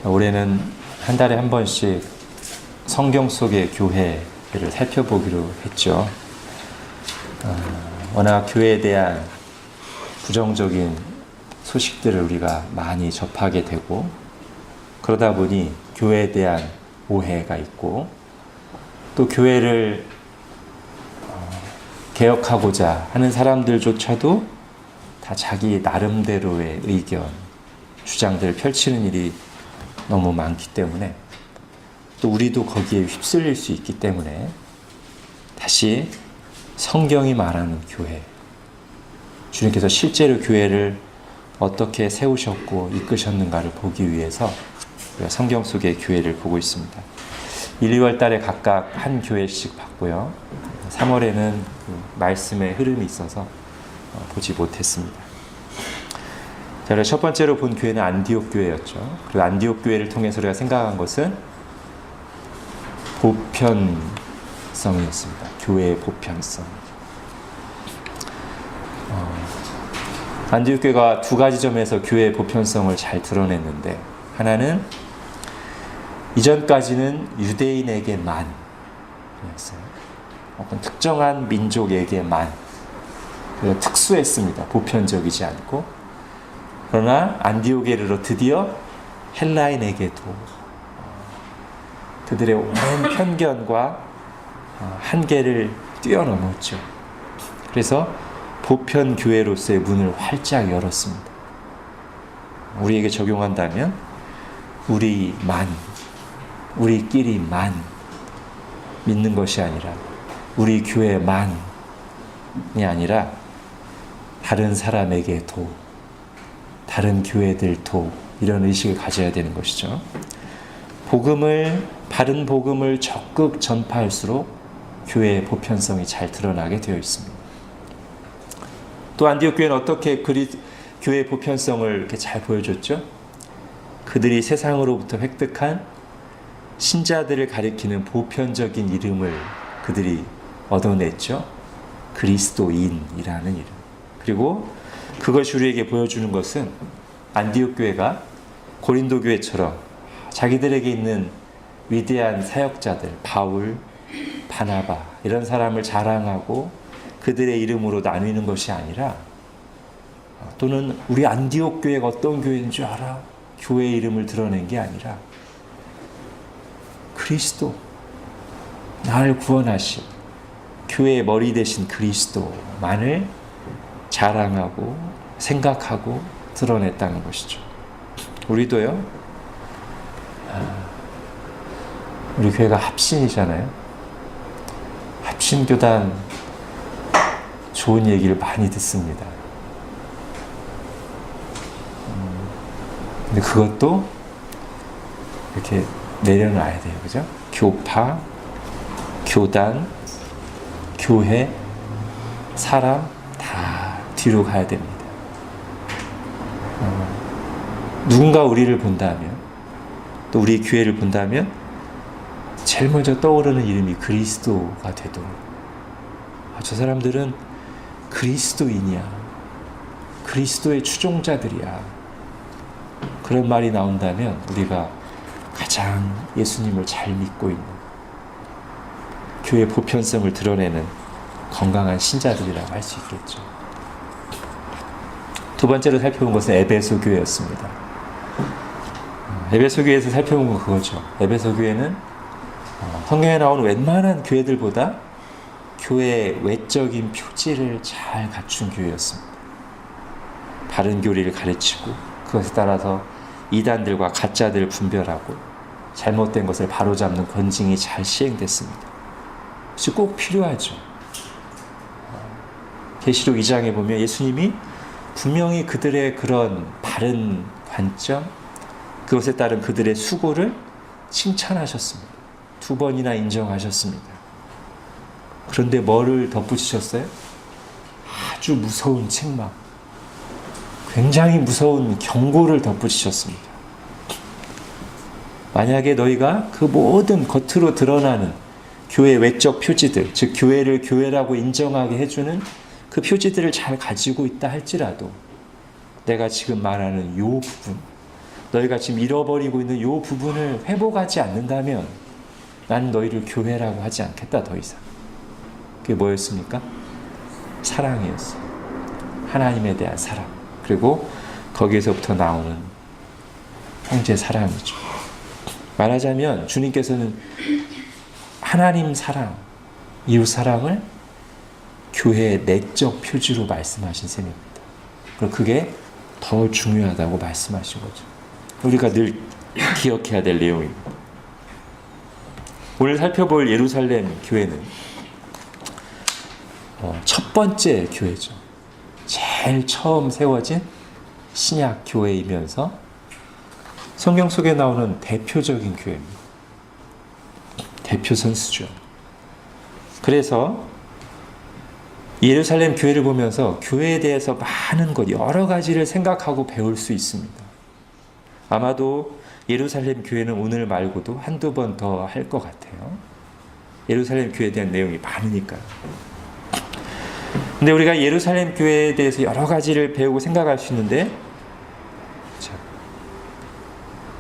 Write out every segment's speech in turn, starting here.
자, 올해는 한 달에 한 번씩 성경 속의 교회를 살펴보기로 했죠. 워낙 교회에 대한 부정적인 소식들을 우리가 많이 접하게 되고, 그러다 보니 교회에 대한 오해가 있고, 또 교회를 개혁하고자 하는 사람들조차도 다 자기 나름대로의 의견, 주장들을 펼치는 일이 너무 많기 때문에, 또 우리도 거기에 휩쓸릴 수 있기 때문에 다시 성경이 말하는 교회, 주님께서 실제로 교회를 어떻게 세우셨고 이끄셨는가를 보기 위해서 우리가 성경 속의 교회를 보고 있습니다. 1, 2월 달에 각각 한 교회씩 봤고요. 3월에는 그 말씀의 흐름이 있어서 보지 못했습니다. 자, 첫 번째로 본 교회는 안디옥 교회였죠. 그리고 안디옥 교회를 통해서 우리가 생각한 것은 보편성이었습니다. 교회의 보편성. 안디옥 교회가 두 가지 점에서 교회의 보편성을 잘 드러냈는데, 하나는 이전까지는 유대인에게만 였어요. 어떤 특정한 민족에게만 특수했습니다. 보편적이지 않고. 그러나 안디옥에 이르러 드디어 헬라인에게도 그들의 온 편견과 한계를 뛰어넘었죠. 그래서 보편 교회로서의 문을 활짝 열었습니다. 우리에게 적용한다면 우리끼리만 믿는 것이 아니라, 우리 교회만이 아니라 다른 사람에게도, 다른 교회들도 이런 의식을 가져야 되는 것이죠. 바른 복음을 적극 전파할수록 교회의 보편성이 잘 드러나게 되어 있습니다. 또 안디옥 교회는 어떻게 교회의 보편성을 이렇게 잘 보여줬죠? 그들이 세상으로부터 획득한 신자들을 가리키는 보편적인 이름을 그들이 얻어냈죠. 그리스도인이라는 이름. 그리고 그것이 우리에게 보여주는 것은 안디옥 교회가 고린도 교회처럼 자기들에게 있는 위대한 사역자들, 바울, 바나바 이런 사람을 자랑하고 그들의 이름으로 나누는 것이 아니라, 또는 우리 안디옥 교회가 어떤 교회인 줄 알아? 교회의 이름을 드러낸 게 아니라 그리스도, 나를 구원하신 교회의 머리 되신 그리스도만을 자랑하고 생각하고 드러냈다는 것이죠. 우리도요, 우리 교회가 합신이잖아요. 합신교단 좋은 얘기를 많이 듣습니다. 근데 그것도 이렇게 내려놔야 돼요. 그죠? 교파, 교단, 교회, 사람 다 뒤로 가야 됩니다. 누군가 우리를 본다면, 또 우리 교회를 본다면 제일 먼저 떠오르는 이름이 그리스도가 되도록, 저 사람들은 그리스도인이야, 그리스도의 추종자들이야, 그런 말이 나온다면 우리가 가장 예수님을 잘 믿고 있는, 교회의 보편성을 드러내는 건강한 신자들이라고 할 수 있겠죠. 두 번째로 살펴본 것은 에베소 교회였습니다. 에베소 교회에서 살펴본 건 그거죠. 에베소 교회는 성경에 나오는 웬만한 교회들보다 교회의 외적인 표지를 잘 갖춘 교회였습니다. 바른 교리를 가르치고 그것에 따라서 이단들과 가짜들을 분별하고 잘못된 것을 바로잡는 권징이 잘 시행됐습니다. 그것이 꼭 필요하죠. 계시록 2장에 보면 예수님이 분명히 그들의 그런 바른 관점, 그것에 따른 그들의 수고를 칭찬하셨습니다. 2번이나 인정하셨습니다. 그런데 뭐를 덧붙이셨어요? 아주 무서운 책망, 굉장히 무서운 경고를 덧붙이셨습니다. 만약에 너희가 그 모든 겉으로 드러나는 교회의 외적 표지들, 즉 교회를 교회라고 인정하게 해주는 그 표지들을 잘 가지고 있다 할지라도 내가 지금 말하는 이 부분, 너희가 지금 잃어버리고 있는 이 부분을 회복하지 않는다면 난 너희를 교회라고 하지 않겠다, 더 이상. 그게 뭐였습니까? 사랑이었어요. 하나님에 대한 사랑. 그리고 거기에서부터 나오는 형제 사랑이죠. 말하자면 주님께서는 하나님 사랑, 이웃 사랑을 교회의 내적 표지로 말씀하신 셈입니다. 그리고 그게 더 중요하다고 말씀하신 거죠. 우리가 늘 기억해야 될 내용입니다. 오늘 살펴볼 예루살렘 교회는 첫 번째 교회죠. 제일 처음 세워진 신약 교회이면서 성경 속에 나오는 대표적인 교회입니다. 대표 선수죠. 그래서 예루살렘 교회를 보면서 교회에 대해서 많은 것, 여러 가지를 생각하고 배울 수 있습니다. 아마도 예루살렘 교회는 오늘 말고도 한두 번 더 할 것 같아요. 예루살렘 교회에 대한 내용이 많으니까요. 근데 우리가 예루살렘 교회에 대해서 여러 가지를 배우고 생각할 수 있는데,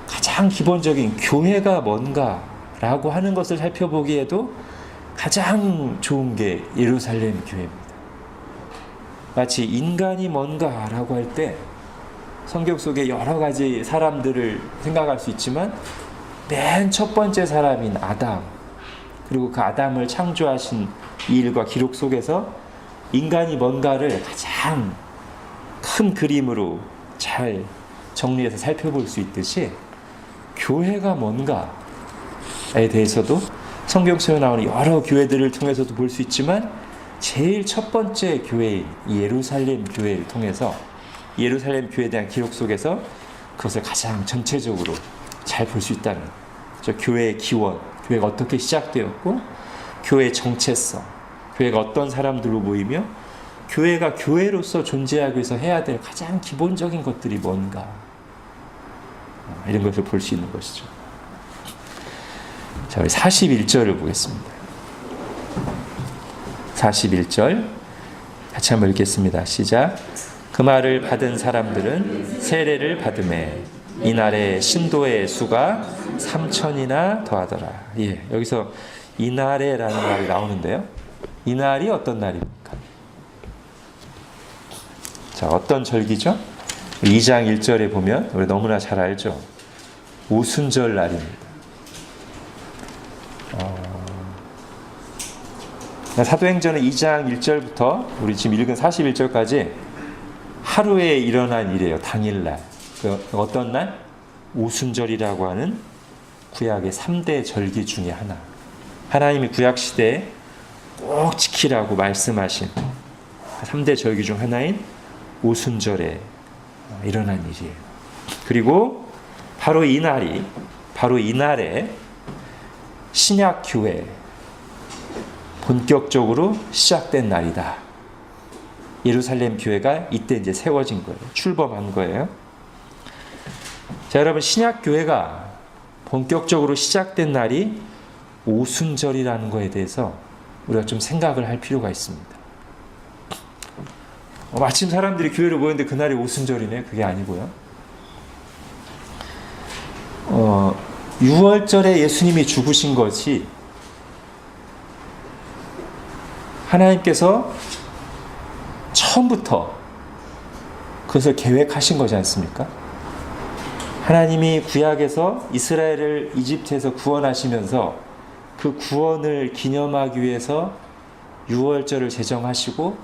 가장 기본적인 교회가 뭔가라고 하는 것을 살펴보기에도 가장 좋은 게 예루살렘 교회입니다. 마치 인간이 뭔가라고 할 때 성경 속에 여러 가지 사람들을 생각할 수 있지만 맨 첫 번째 사람인 아담, 그리고 그 아담을 창조하신 이 일과 기록 속에서 인간이 뭔가를 가장 큰 그림으로 잘 정리해서 살펴볼 수 있듯이 교회가 뭔가에 대해서도 성경 속에 나오는 여러 교회들을 통해서도 볼 수 있지만 제일 첫 번째 교회인 예루살렘 교회를 통해서 예루살렘 교회에 대한 기록 속에서 그것을 가장 전체적으로 잘 볼 수 있다는 거죠. 교회의 기원, 교회가 어떻게 시작되었고 교회의 정체성, 교회가 어떤 사람들로 모이며 교회가 교회로서 존재하기 위해서 해야 될 가장 기본적인 것들이 뭔가, 이런 것을 볼 수 있는 것이죠. 자, 우리 41절을 보겠습니다. 41절 같이 한번 읽겠습니다. 시작. 그 말을 받은 사람들은 세례를 받음에 이날의 신도의 수가 3,000이나 더하더라. 예, 여기서 이날에라는 말이 나오는데요. 이날이 어떤 날입니까? 자, 어떤 절기죠? 2장 1절에 보면 우리 너무나 잘 알죠. 오순절 날입니다. 사도행전은 2장 1절부터 우리 지금 읽은 41절까지 하루에 일어난 일이에요. 당일날. 어떤 날? 오순절이라고 하는 구약의 3대 절기 중에 하나. 하나님이 구약시대에 꼭 지키라고 말씀하신 3대 절기 중 하나인 오순절에 일어난 일이에요. 그리고 바로 이날에 신약교회 본격적으로 시작된 날이다. 예루살렘 교회가 이때 이제 세워진 거예요. 출범한 거예요. 자, 여러분, 신약교회가 본격적으로 시작된 날이 오순절이라는 거에 대해서 우리가 좀 생각을 할 필요가 있습니다. 마침 사람들이 교회를 모였는데 그날이 오순절이네. 그게 아니고요. 6월절에 예수님이 죽으신 것이 하나님께서 처음부터 그것을 계획하신 거지 않습니까? 하나님이 구약에서 이스라엘을 이집트에서 구원하시면서 그 구원을 기념하기 위해서 6월절을 제정하시고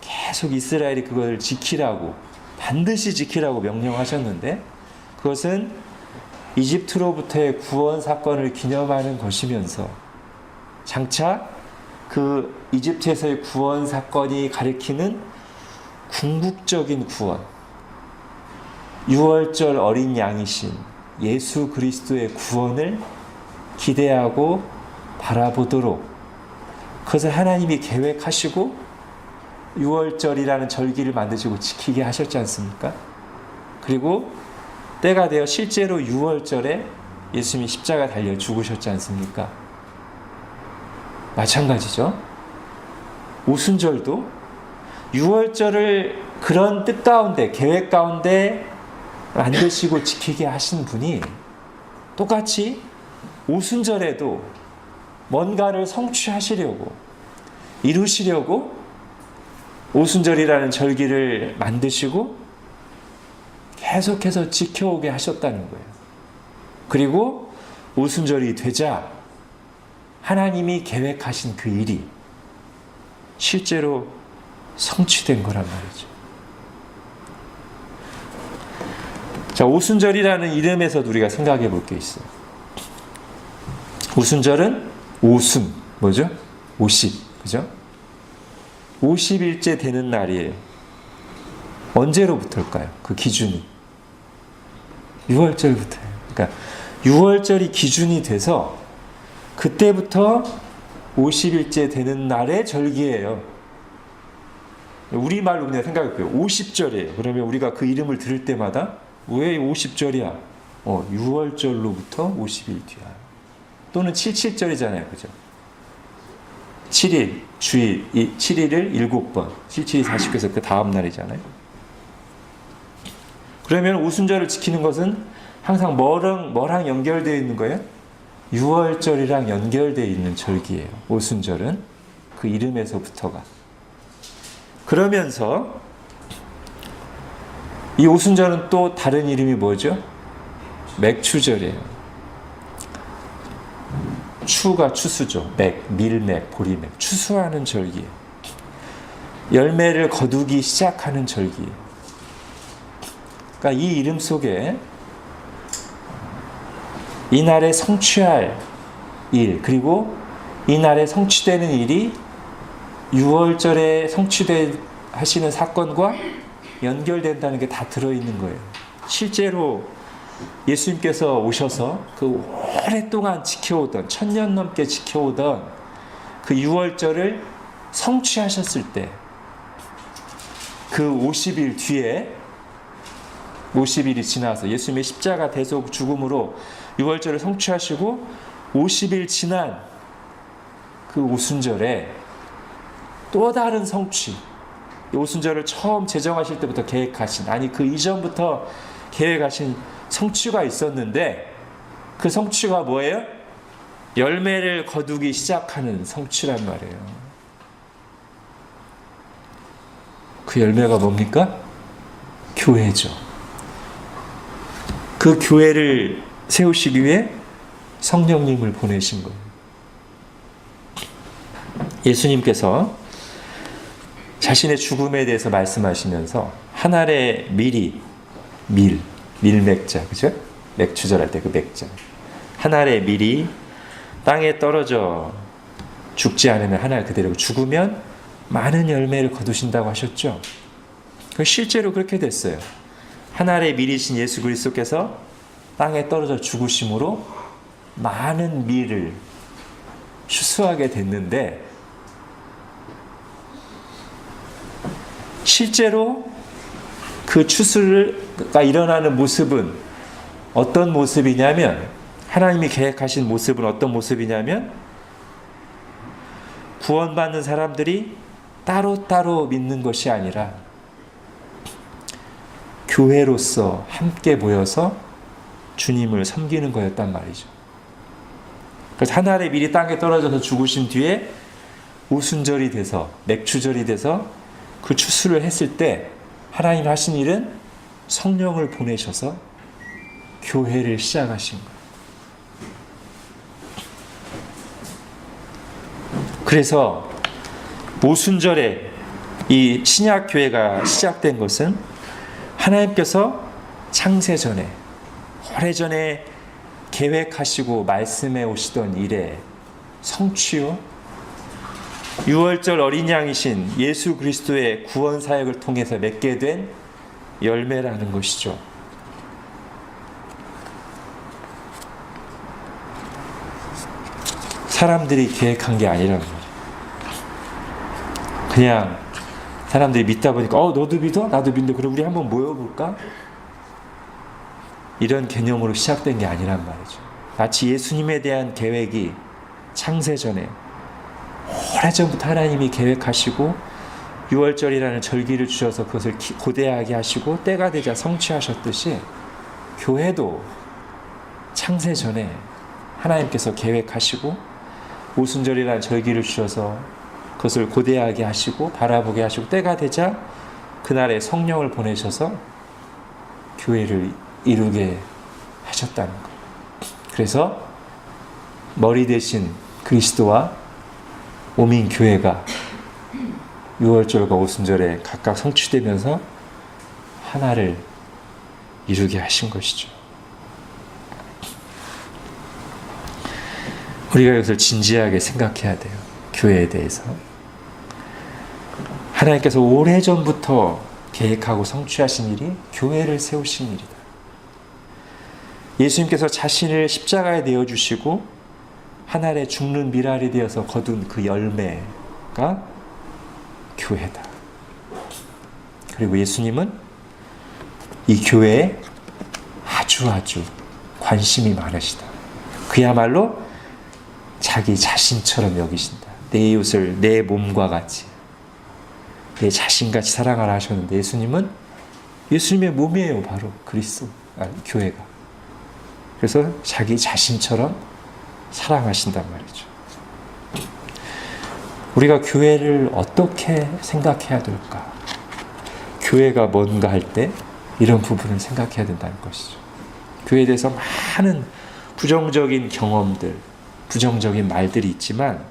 계속 이스라엘이 그걸 지키라고, 반드시 지키라고 명령하셨는데, 그것은 이집트로부터의 구원 사건을 기념하는 것이면서 장차 그 이집트에서의 구원 사건이 가리키는 궁극적인 구원, 6월절 어린 양이신 예수 그리스도의 구원을 기대하고 바라보도록 그것을 하나님이 계획하시고 6월절이라는 절기를 만드시고 지키게 하셨지 않습니까? 그리고 때가 되어 실제로 6월절에 예수님이 십자가 달려 죽으셨지 않습니까? 마찬가지죠. 오순절도 6월절을 그런 뜻 가운데, 계획 가운데 만드시고 지키게 하신 분이 똑같이 오순절에도 뭔가를 성취하시려고, 이루시려고 오순절이라는 절기를 만드시고 계속해서 지켜오게 하셨다는 거예요. 그리고 오순절이 되자 하나님이 계획하신 그 일이 실제로 성취된 거란 말이죠. 자, 오순절이라는 이름에서도 우리가 생각해 볼 게 있어요. 오순절은 오순, 뭐죠? 50, 그죠? 50일째 되는 날이에요. 언제로부터일까요? 그 기준이 6월절부터예요. 그러니까 6월절이 기준이 돼서 그때부터 50일째 되는 날의 절기예요. 우리말로 그냥 생각해볼게요. 50절이에요. 그러면 우리가 그 이름을 들을 때마다 왜 50절이야? 6월절로부터 50일 뒤야. 또는 77절이잖아요. 그죠? 7일, 주일, 7일을 7번, 77이 49에서 그 다음 날이잖아요. 그러면 오순절을 지키는 것은 항상 뭐랑 연결되어 있는 거예요? 6월절이랑 연결되어 있는 절기예요. 오순절은 그 이름에서부터가. 그러면서 이 오순절은 또 다른 이름이 뭐죠? 맥추절이에요. 추가 추수죠. 밀맥, 보리맥. 추수하는 절기예요. 열매를 거두기 시작하는 절기예요. 그러니까 이 이름 속에 이날에 성취할 일, 그리고 이날에 성취되는 일이 6월절에 하시는 사건과 연결된다는 게 다 들어있는 거예요. 실제로 예수님께서 오셔서 그 오랫동안 지켜오던, 1000년 넘게 지켜오던 그 6월절을 성취하셨을 때, 그 50일 뒤에 50일이 지나서 예수님의 십자가 대속 죽음으로 6월절을 성취하시고 50일 지난 그 오순절에 또 다른 성취, 오순절을 처음 제정하실 때부터 계획하신, 아니 그 이전부터 계획하신 성취가 있었는데, 그 성취가 뭐예요? 열매를 거두기 시작하는 성취란 말이에요. 그 열매가 뭡니까? 교회죠. 그 교회를 세우시기 위해 성령님을 보내신 거예요. 예수님께서 자신의 죽음에 대해서 말씀하시면서 한 알의 밀이, 밀맥자, 그죠? 맥추절 할 때 그 맥자. 한 알의 밀이 땅에 떨어져 죽지 않으면 한 알 그대로, 죽으면 많은 열매를 거두신다고 하셨죠. 실제로 그렇게 됐어요. 한 알의 밀이신 예수 그리스도께서 땅에 떨어져 죽으심으로 많은 밀을 추수하게 됐는데, 실제로 그 추수가 일어나는 모습은 어떤 모습이냐면, 하나님이 계획하신 모습은 어떤 모습이냐면, 구원받는 사람들이 따로따로 믿는 것이 아니라 교회로서 함께 모여서 주님을 섬기는 거였단 말이죠. 그래서 한 알의 밀이 땅에 떨어져서 죽으신 뒤에 오순절이 돼서, 맥추절이 돼서 그 추수를 했을 때 하나님 하신 일은 성령을 보내셔서 교회를 시작하신 거예요. 그래서 오순절에 이 신약교회가 시작된 것은 하나님께서 창세전에, 오래전에 계획하시고 말씀해 오시던 일의 성취요, 6월절 어린 양이신 예수 그리스도의 구원 사역을 통해서 맺게 된 열매라는 것이죠. 사람들이 계획한 게 아니란 말이에요. 그냥 사람들이 믿다 보니까 너도 믿어? 나도 믿는데 그럼 우리 한번 모여볼까? 이런 개념으로 시작된 게 아니란 말이죠. 마치 예수님에 대한 계획이 창세전에 오래전부터 하나님이 계획하시고 6월절이라는 절기를 주셔서 그것을 고대하게 하시고 때가 되자 성취하셨듯이, 교회도 창세 전에 하나님께서 계획하시고 오순절이라는 절기를 주셔서 그것을 고대하게 하시고 바라보게 하시고 때가 되자 그날에 성령을 보내셔서 교회를 이루게 하셨다는 것. 그래서 머리 대신 그리스도와 오민 교회가 유월절과 오순절에 각각 성취되면서 하나를 이루게 하신 것이죠. 우리가 이것을 진지하게 생각해야 돼요. 교회에 대해서. 하나님께서 오래전부터 계획하고 성취하신 일이 교회를 세우신 일이다. 예수님께서 자신을 십자가에 내어주시고 하늘에 죽는 미랄이 되어서 거둔 그 열매가 교회다. 그리고 예수님은 이 교회에 아주 관심이 많으시다. 그야말로 자기 자신처럼 여기신다. 내 이웃을 내 몸과 같이, 내 자신같이 사랑하라 하셨는데 예수님의 몸이에요. 바로 교회가. 그래서 자기 자신처럼 사랑하신단 말이죠. 우리가 교회를 어떻게 생각해야 될까? 교회가 뭔가 할 때 이런 부분을 생각해야 된다는 것이죠. 교회에 대해서 많은 부정적인 경험들, 부정적인 말들이 있지만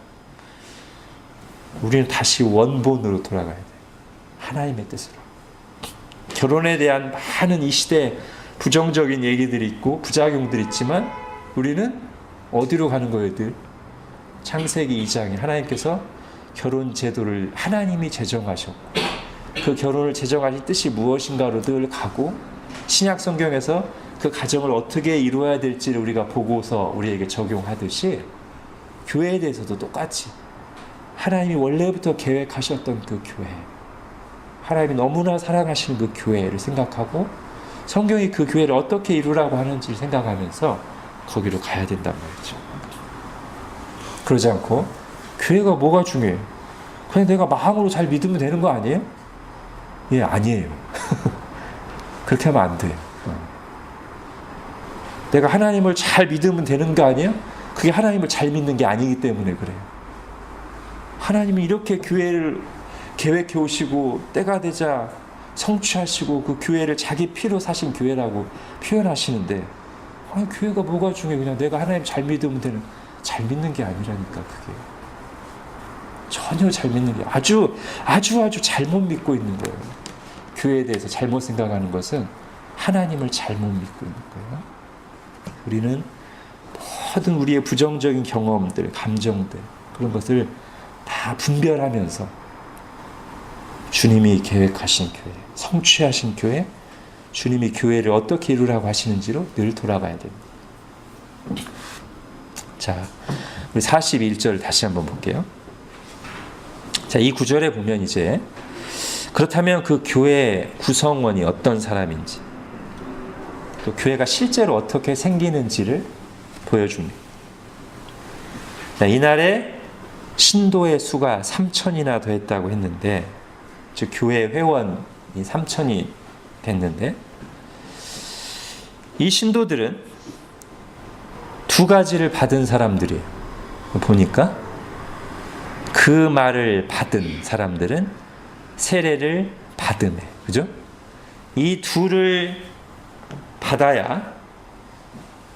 우리는 다시 원본으로 돌아가야 돼요. 하나님의 뜻으로. 결혼에 대한 많은 이 시대 부정적인 얘기들이 있고 부작용들이 있지만 우리는 어디로 가는 거예요? 늘 창세기 2장에 하나님께서 결혼 제도를 하나님이 제정하셨고 그 결혼을 제정하신 뜻이 무엇인가로 늘 가고 신약 성경에서 그 가정을 어떻게 이루어야 될지를 우리가 보고서 우리에게 적용하듯이 교회에 대해서도 똑같이 하나님이 원래부터 계획하셨던 그 교회, 하나님이 너무나 사랑하시는 그 교회를 생각하고 성경이 그 교회를 어떻게 이루라고 하는지를 생각하면서 거기로 가야 된단 말이죠. 그러지 않고 교회가 뭐가 중요해요? 그냥 내가 마음으로 잘 믿으면 되는 거 아니에요? 예, 아니에요. 그렇게 하면 안 돼요. 내가 하나님을 잘 믿으면 되는 거 아니에요? 그게 하나님을 잘 믿는 게 아니기 때문에 그래요. 하나님이 이렇게 교회를 계획해 오시고 때가 되자 성취하시고 그 교회를 자기 피로 사신 교회라고 표현하시는데 교회가 뭐가 중요해? 그냥 내가 하나님 잘 믿으면 되는, 잘 믿는 게 아니라니까. 그게 전혀 잘 믿는 게 아주 잘못 믿고 있는 거예요. 교회에 대해서 잘못 생각하는 것은 하나님을 잘못 믿고 있는 거예요. 우리는 모든 우리의 부정적인 경험들, 감정들, 그런 것을 다 분별하면서 주님이 계획하신 교회, 성취하신 교회, 주님이 교회를 어떻게 이루라고 하시는지로 늘 돌아가야 됩니다. 자, 우리 41절 다시 한번 볼게요. 자, 이 구절에 보면 이제 그렇다면 그 교회 구성원이 어떤 사람인지, 또 교회가 실제로 어떻게 생기는지를 보여줍니다. 자, 이날에 신도의 수가 3,000이나 됐다고 했는데, 즉 교회 회원이 3,000이 됐는데, 이 신도들은 두 가지를 받은 사람들이에요. 보니까 그 말을 받은 사람들은 세례를 받음에, 그죠? 이 둘을 받아야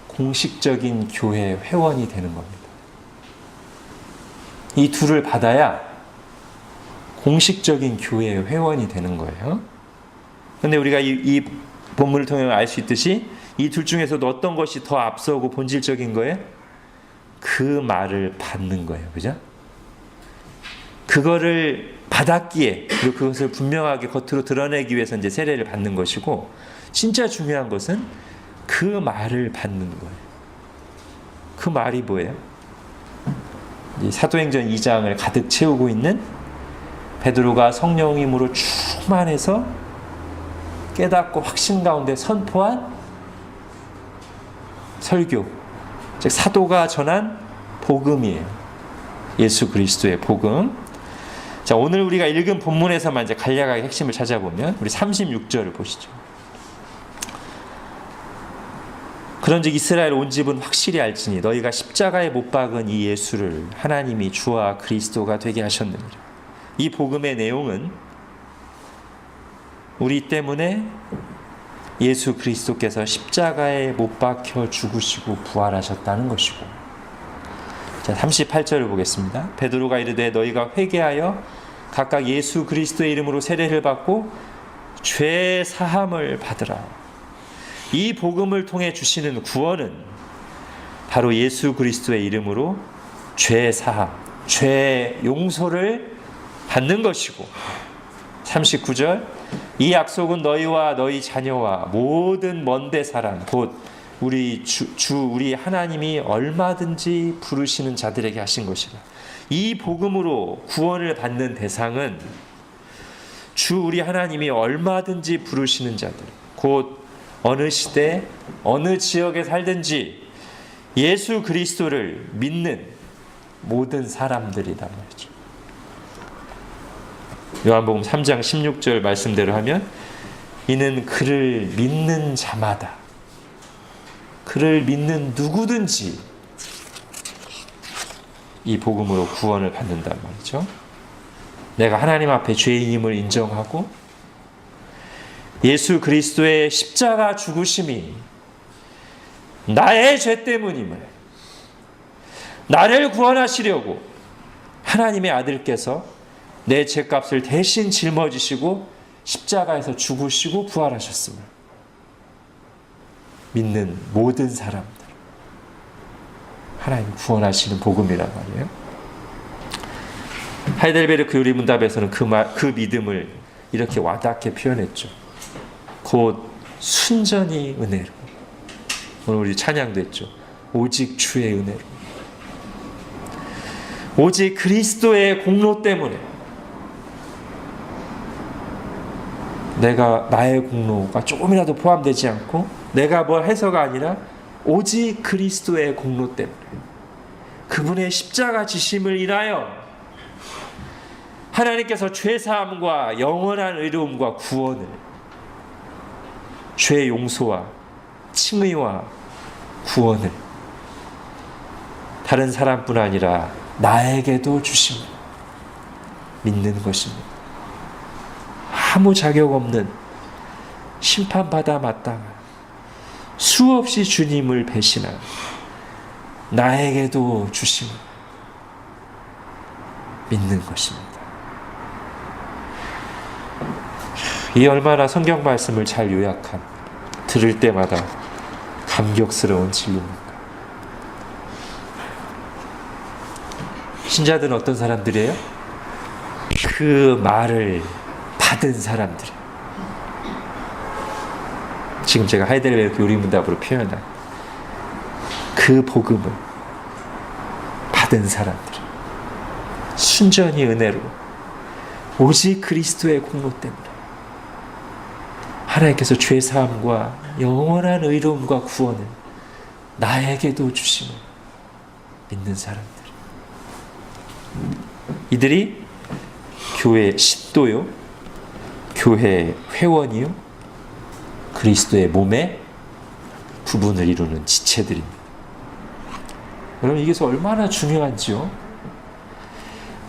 공식적인 교회 회원이 되는 겁니다. 이 둘을 받아야 공식적인 교회 회원이 되는 거예요. 그런데 우리가 이 본문을 통해 알 수 있듯이 이 둘 중에서도 어떤 것이 더 앞서고 본질적인 거예요? 그 말을 받는 거예요. 그죠? 그거를 받았기에, 그리고 그것을 분명하게 겉으로 드러내기 위해서 이제 세례를 받는 것이고, 진짜 중요한 것은 그 말을 받는 거예요. 그 말이 뭐예요? 이 사도행전 2장을 가득 채우고 있는 베드로가 성령 힘으로 충만해서 깨닫고 확신 가운데 선포한 설교, 즉 사도가 전한 복음이에요. 예수 그리스도의 복음. 자, 오늘 우리가 읽은 본문에서만 이제 간략하게 핵심을 찾아보면 우리 36절을 보시죠. 그런즉 이스라엘 온 집은 확실히 알지니 너희가 십자가에 못 박은 이 예수를 하나님이 주와 그리스도가 되게 하셨느니라. 이 복음의 내용은 우리 때문에 예수 그리스도께서 십자가에 못 박혀 죽으시고 부활하셨다는 것이고, 자 38절을 보겠습니다. 베드로가 이르되 너희가 회개하여 각각 예수 그리스도의 이름으로 세례를 받고 죄 사함을 받으라. 이 복음을 통해 주시는 구원은 바로 예수 그리스도의 이름으로 죄 사함, 죄 용서를 받는 것이고, 39절 이 약속은 너희와 너희 자녀와 모든 먼데 사람 곧 우리 우리 하나님이 얼마든지 부르시는 자들에게 하신 것이라. 이 복음으로 구원을 받는 대상은 주 우리 하나님이 얼마든지 부르시는 자들, 곧 어느 시대 어느 지역에 살든지 예수 그리스도를 믿는 모든 사람들이다 말이죠. 요한복음 3장 16절 말씀대로 하면 이는 그를 믿는 자마다, 그를 믿는 누구든지 이 복음으로 구원을 받는단 말이죠. 내가 하나님 앞에 죄인임을 인정하고 예수 그리스도의 십자가 죽으심이 나의 죄 때문임을, 나를 구원하시려고 하나님의 아들께서 내 죄값을 대신 짊어지시고 십자가에서 죽으시고 부활하셨음을 믿는 모든 사람들, 하나님 구원하시는 복음이란 말이에요. 하이델베르크 요리문답에서는 그 믿음을 이렇게 와닿게 표현했죠. 곧 순전히 은혜로. 오늘 우리 찬양도 했죠. 오직 주의 은혜로. 오직 그리스도의 공로 때문에 내가 나의 공로가 조금이라도 포함되지 않고 내가 뭘 해서가 아니라 오직 그리스도의 공로 때문에, 그분의 십자가 지심을 인하여 하나님께서 죄사함과 영원한 의로움과 구원을, 죄 용서와 칭의와 구원을 다른 사람뿐 아니라 나에게도 주심을 믿는 것입니다. 아무 자격 없는 심판받아 마땅한 수없이 주님을 배신한 나에게도 주심을 믿는 것입니다. 이 얼마나 성경 말씀을 잘 요약한, 들을 때마다 감격스러운 진리입니까? 신자들은 어떤 사람들이에요? 그 말을 받은 사람들. 지금 제가 하이델베르크 요리문답으로 표현한 그 복음을 받은 사람들, 순전히 은혜로 오직 그리스도의 공로 때문에 하나님께서 죄사함과 영원한 의로움과 구원을 나에게도 주심을 믿는 사람들, 이들이 교회 신도요, 교회 회원이요, 그리스도의 몸의 부분을 이루는 지체들입니다. 여러분, 이게 얼마나 중요한지요?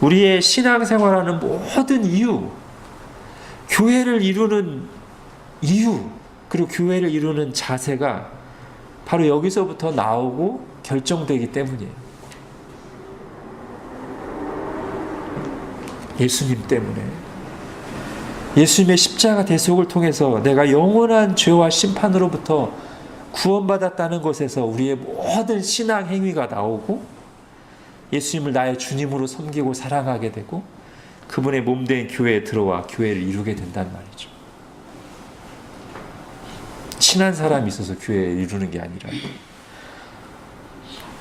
우리의 신앙생활하는 모든 이유, 교회를 이루는 이유, 그리고 교회를 이루는 자세가 바로 여기서부터 나오고 결정되기 때문이에요. 예수님 때문에, 예수님의 십자가 대속을 통해서 내가 영원한 죄와 심판으로부터 구원받았다는 것에서 우리의 모든 신앙 행위가 나오고 예수님을 나의 주님으로 섬기고 사랑하게 되고 그분의 몸된 교회에 들어와 교회를 이루게 된단 말이죠. 친한 사람이 있어서 교회를 이루는 게 아니라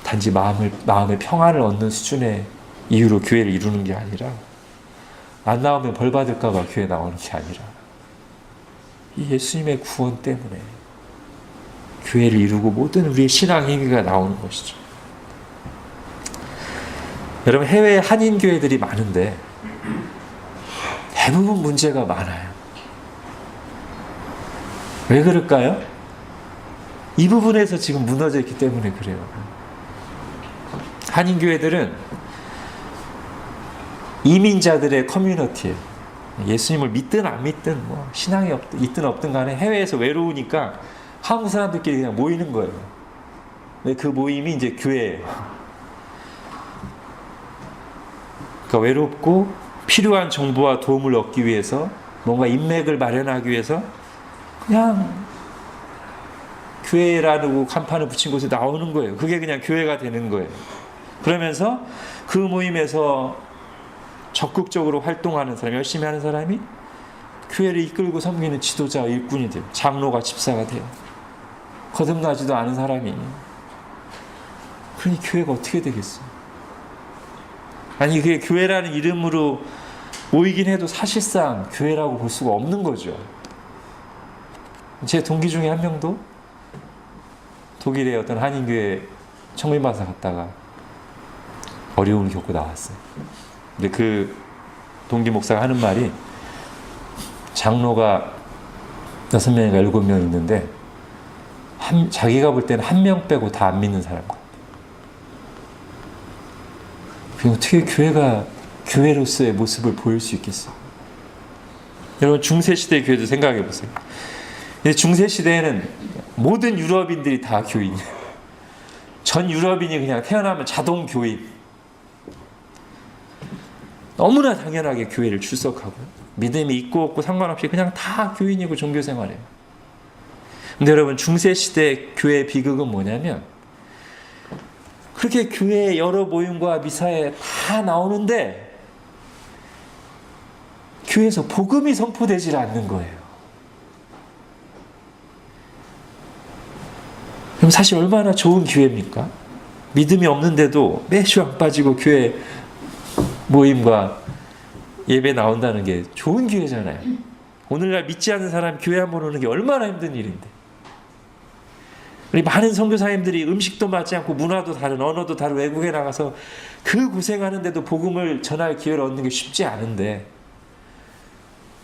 단지 마음의 평안을 얻는 수준의 이유로 교회를 이루는 게 아니라, 안 나오면 벌 받을까 봐 교회 나오는 게 아니라 이 예수님의 구원 때문에 교회를 이루고 모든 우리의 신앙 행위가 나오는 것이죠. 여러분, 해외에 한인 교회들이 많은데 대부분 문제가 많아요. 왜 그럴까요? 이 부분에서 지금 무너져 있기 때문에 그래요. 한인교회들은 이민자들의 커뮤니티예요. 예수님을 믿든 안 믿든 뭐 신앙이 있든 없든 간에 해외에서 외로우니까 한국 사람들끼리 그냥 모이는 거예요. 그 모임이 이제 교회예요. 그러니까 외롭고 필요한 정보와 도움을 얻기 위해서 뭔가 인맥을 마련하기 위해서 그냥 교회라고 간판을 붙인 곳에 나오는 거예요. 그게 그냥 교회가 되는 거예요. 그러면서 그 모임에서 적극적으로 활동하는 사람, 열심히 하는 사람이 교회를 이끌고 섬기는 지도자, 일꾼이 돼요. 장로가 집사가 돼요. 거듭나지도 않은 사람이. 그러니 교회가 어떻게 되겠어요? 아니 그게 교회라는 이름으로 모이긴 해도 사실상 교회라고 볼 수가 없는 거죠. 제 동기 중에 한 명도 독일의 어떤 한인교회 청민반사 갔다가 어려움을 겪고 나왔어요. 근데 그 동기 목사가 하는 말이 장로가 6명인가 7명 있는데 자기가 볼 때는 한 명 빼고 다 안 믿는 사람 같아요. 그럼 어떻게 교회가 교회로서의 모습을 보일 수 있겠어요? 여러분 중세시대 교회도 생각해 보세요. 중세시대에는 모든 유럽인들이 다 교인이에요. 전 유럽인이 그냥 태어나면 자동 교인. 너무나 당연하게 교회를 출석하고 믿음이 있고 없고 상관없이 그냥 다 교인이고 종교생활해요. 근데 여러분 중세시대 교회의 비극은 뭐냐면 그렇게 교회 여러 모임과 미사에 다 나오는데 교회에서 복음이 선포되질 않는 거예요. 그럼 사실 얼마나 좋은 기회입니까? 믿음이 없는데도 매주 안 빠지고 교회 모임과 예배 나온다는 게 좋은 기회잖아요. 오늘날 믿지 않는 사람 교회 한번 오는 게 얼마나 힘든 일인데. 우리 많은 선교사님들이 음식도 맞지 않고 문화도 다른 언어도 다른 외국에 나가서 그 고생하는데도 복음을 전할 기회를 얻는 게 쉽지 않은데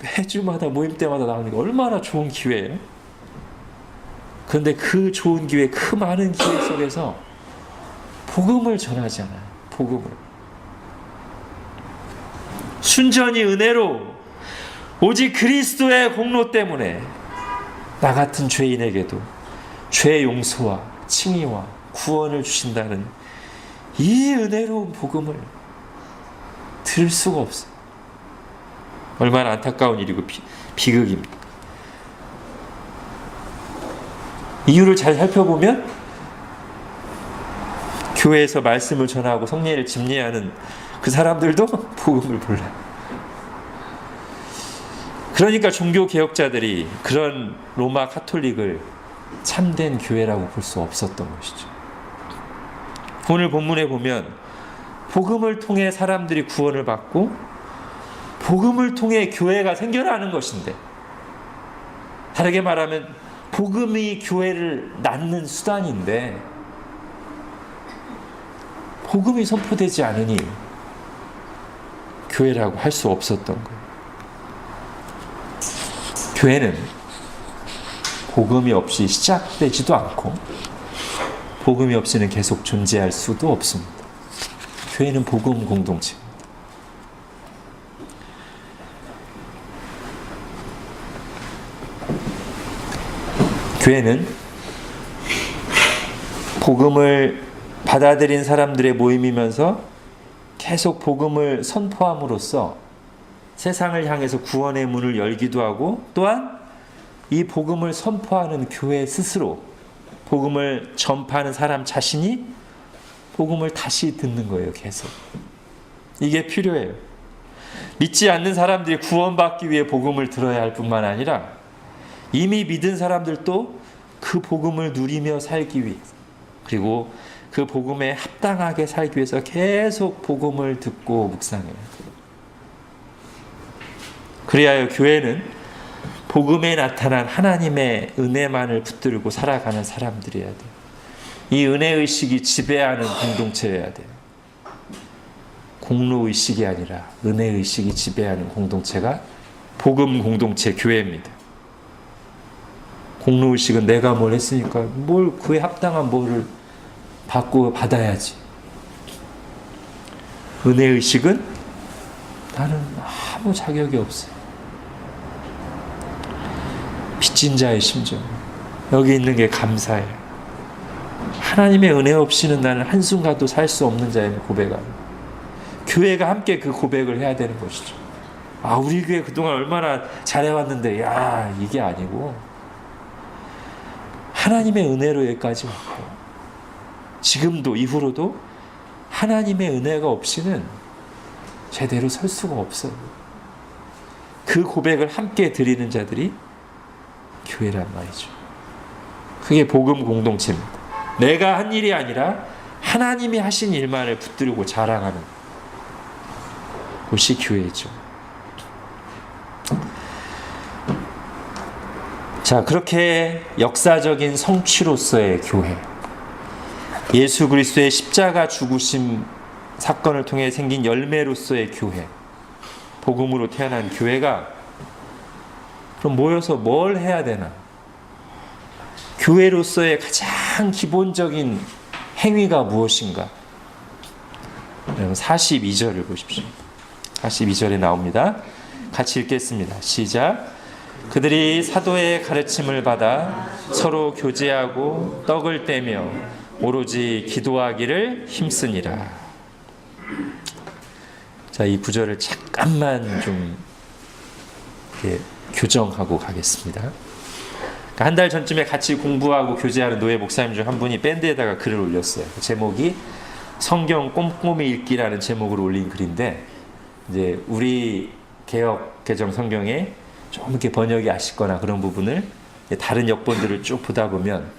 매주마다 모임 때마다 나오는 게 얼마나 좋은 기회예요. 그런데 그 좋은 기회, 그 많은 기회 속에서 복음을 전하지 않아요. 복음을. 순전히 은혜로 오직 그리스도의 공로 때문에 나 같은 죄인에게도 죄 용서와 칭의와 구원을 주신다는 이 은혜로운 복음을 들을 수가 없어요. 얼마나 안타까운 일이고 비극입니다. 이유를 잘 살펴보면 교회에서 말씀을 전하고 성례를 집례하는 그 사람들도 복음을 몰라요. 그러니까 종교개혁자들이 그런 로마 카톨릭을 참된 교회라고 볼 수 없었던 것이죠. 오늘 본문에 보면 복음을 통해 사람들이 구원을 받고 복음을 통해 교회가 생겨나는 것인데, 다르게 말하면 복음이 교회를 낳는 수단인데 복음이 선포되지 않으니 교회라고 할 수 없었던 거예요. 교회는 복음이 없이 시작되지도 않고 복음이 없이는 계속 존재할 수도 없습니다. 교회는 복음 공동체입니다. 교회는 복음을 받아들인 사람들의 모임이면서 계속 복음을 선포함으로써 세상을 향해서 구원의 문을 열기도 하고, 또한 이 복음을 선포하는 교회 스스로, 복음을 전파하는 사람 자신이 복음을 다시 듣는 거예요. 계속. 이게 필요해요. 믿지 않는 사람들이 구원받기 위해 복음을 들어야 할 뿐만 아니라 이미 믿은 사람들도 그 복음을 누리며 살기 위해, 그리고 그 복음에 합당하게 살기 위해서 계속 복음을 듣고 묵상해요. 그리하여 교회는 복음에 나타난 하나님의 은혜만을 붙들고 살아가는 사람들이어야 돼요. 이 은혜의식이 지배하는 공동체여야 돼요. 공로의식이 아니라 은혜의식이 지배하는 공동체가 복음 공동체 교회입니다. 공로의식은 내가 뭘 했으니까 뭘 그에 합당한 뭐를 받아야지. 은혜의식은 나는 아무 자격이 없어요. 빚진 자의 심정. 여기 있는 게 감사해요. 하나님의 은혜 없이는 나는 한순간도 살 수 없는 자의 고백합니다. 교회가 함께 그 고백을 해야 되는 것이죠. 아, 우리 교회 그동안 얼마나 잘해왔는데, 야, 이게 아니고 하나님의 은혜로 여기까지 왔고, 지금도 이후로도 하나님의 은혜가 없이는 제대로 설 수가 없어요. 그 고백을 함께 드리는 자들이 교회란 말이죠. 그게 복음 공동체입니다. 내가 한 일이 아니라 하나님이 하신 일만을 붙들고 자랑하는 곳이 교회죠. 자, 그렇게 역사적인 성취로서의 교회, 예수 그리스도의 십자가 죽으심 사건을 통해 생긴 열매로서의 교회, 복음으로 태어난 교회가 그럼 모여서 뭘 해야 되나? 교회로서의 가장 기본적인 행위가 무엇인가? 42절을 보십시오. 42절에 나옵니다. 같이 읽겠습니다. 시작. 그들이 사도의 가르침을 받아 서로 교제하고 떡을 떼며 오로지 기도하기를 힘쓰니라. 자, 이 구절을 잠깐만 좀 이렇게 교정하고 가겠습니다. 한 달 전쯤에 같이 공부하고 교제하는 노예 목사님 중 한 분이 밴드에다가 글을 올렸어요. 제목이 성경 꼼꼼히 읽기라는 제목으로 올린 글인데, 이제 우리 개역 개정 성경에 좀 이렇게 번역이 아쉽거나 그런 부분을 다른 역본들을 쭉 보다 보면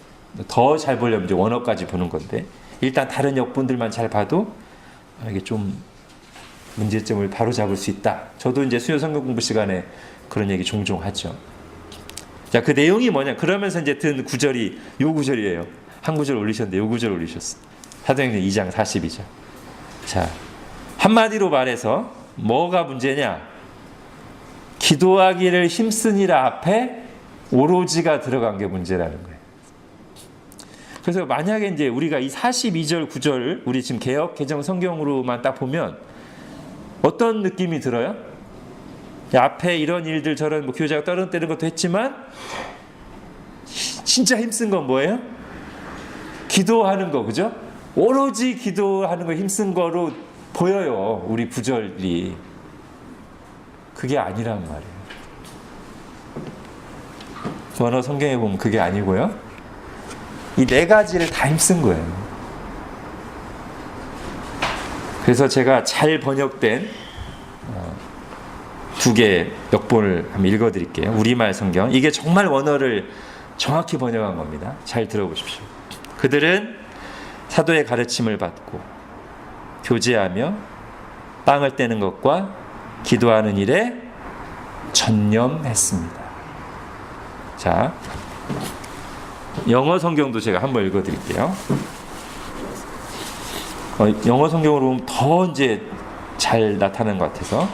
더 잘 보려면 이제 원어까지 보는 건데, 일단 다른 역본들만 잘 봐도 이게 좀 문제점을 바로 잡을 수 있다. 저도 이제 수요 성경 공부 시간에 그런 얘기 종종 하죠. 자, 그 내용이 뭐냐? 그러면서 이제 든 구절이 요 구절이에요. 한 구절 올리셨는데 요 구절 올리셨어. 사도행전 2장 42절. 자, 한마디로 말해서 뭐가 문제냐? 기도하기를 힘쓰니라 앞에 오로지가 들어간 게 문제라는 거예요. 그래서 만약에 이제 우리가 이 42절 9절 우리 지금 개역 개정 성경으로만 딱 보면 어떤 느낌이 들어요? 앞에 이런 일들 저런 뭐 교제가 떨어뜨리는 것도 했지만 진짜 힘쓴 건 뭐예요? 기도하는 거, 그죠? 오로지 기도하는 거 힘쓴 거로 보여요. 우리 구절이. 그게 아니란 말이에요. 원어 성경에 보면 그게 아니고요. 이 네 가지를 다 힘쓴 거예요. 그래서 제가 잘 번역된 두 개 역본을 한번 읽어드릴게요. 우리말 성경. 이게 정말 원어를 정확히 번역한 겁니다. 잘 들어보십시오. 그들은 사도의 가르침을 받고 교제하며 빵을 떼는 것과 기도하는 일에 전념했습니다. 자, 영어 성경도 제가 한번 읽어드릴게요. 영어 성경으로 보면 더 이제 잘 나타나는 것 같아서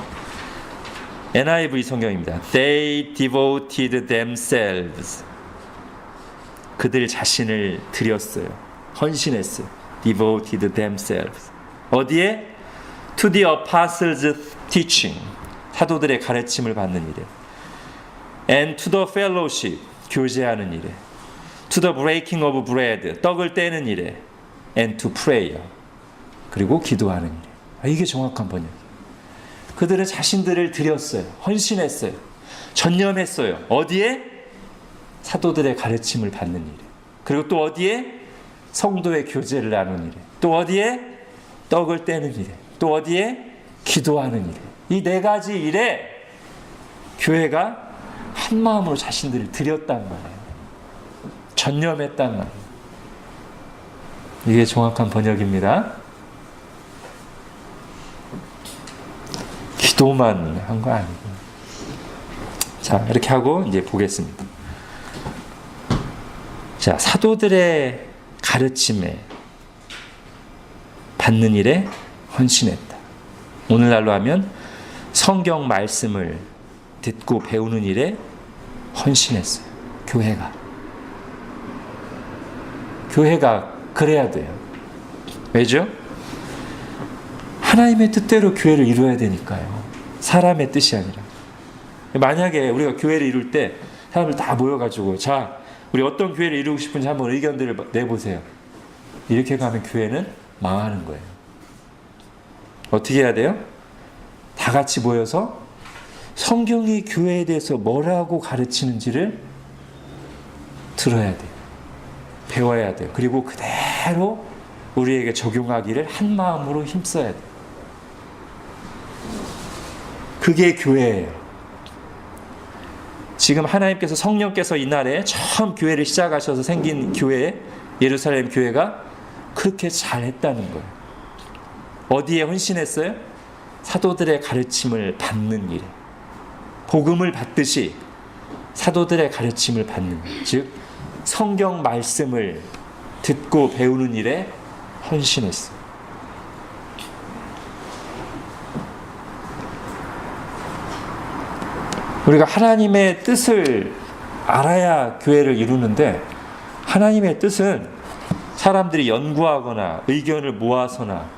NIV 성경입니다. They devoted themselves. 그들 자신을 드렸어요. 헌신했어요. Devoted themselves. 어디에? To the apostles' teaching. 사도들의 가르침을 받는 일에. And to the fellowship. 교제하는 일에. To the breaking of bread. 떡을 떼는 일에. And to prayer. 그리고 기도하는 일에. 이게 정확한 번역이에요. 그들은 자신들을 드렸어요. 헌신했어요. 전념했어요. 어디에? 사도들의 가르침을 받는 일에. 그리고 또 어디에? 성도의 교제를 나누는 일에. 또 어디에? 떡을 떼는 일에. 또 어디에? 기도하는 일에. 이 네 가지 일에 교회가 한 마음으로 자신들을 드렸단 말이에요. 전념했단 말이에요. 이게 정확한 번역입니다. 기도만 한 거 아니고. 자, 이렇게 하고 이제 보겠습니다. 자, 사도들의 가르침에 받는 일에 헌신했다. 오늘날로 하면 성경 말씀을 듣고 배우는 일에 헌신했어요. 교회가. 교회가 그래야 돼요. 왜죠? 하나님의 뜻대로 교회를 이루어야 되니까요. 사람의 뜻이 아니라. 만약에 우리가 교회를 이룰 때 사람들 다 모여가지고 자, 우리 어떤 교회를 이루고 싶은지 한번 의견들을 내보세요. 이렇게 가면 교회는 망하는 거예요. 어떻게 해야 돼요? 다 같이 모여서 성경이 교회에 대해서 뭐라고 가르치는지를 들어야 돼요. 배워야 돼요. 그리고 그대로 우리에게 적용하기를 한 마음으로 힘써야 돼요. 그게 교회예요. 지금 하나님께서 성령께서 이날에 처음 교회를 시작하셔서 생긴 교회, 예루살렘 교회가 그렇게 잘했다는 거예요. 어디에 헌신했어요? 사도들의 가르침을 받는 일에. 복음을 받듯이 사도들의 가르침을 받는 일. 즉 성경 말씀을 듣고 배우는 일에 헌신했어요. 우리가 하나님의 뜻을 알아야 교회를 이루는데 하나님의 뜻은 사람들이 연구하거나 의견을 모아서나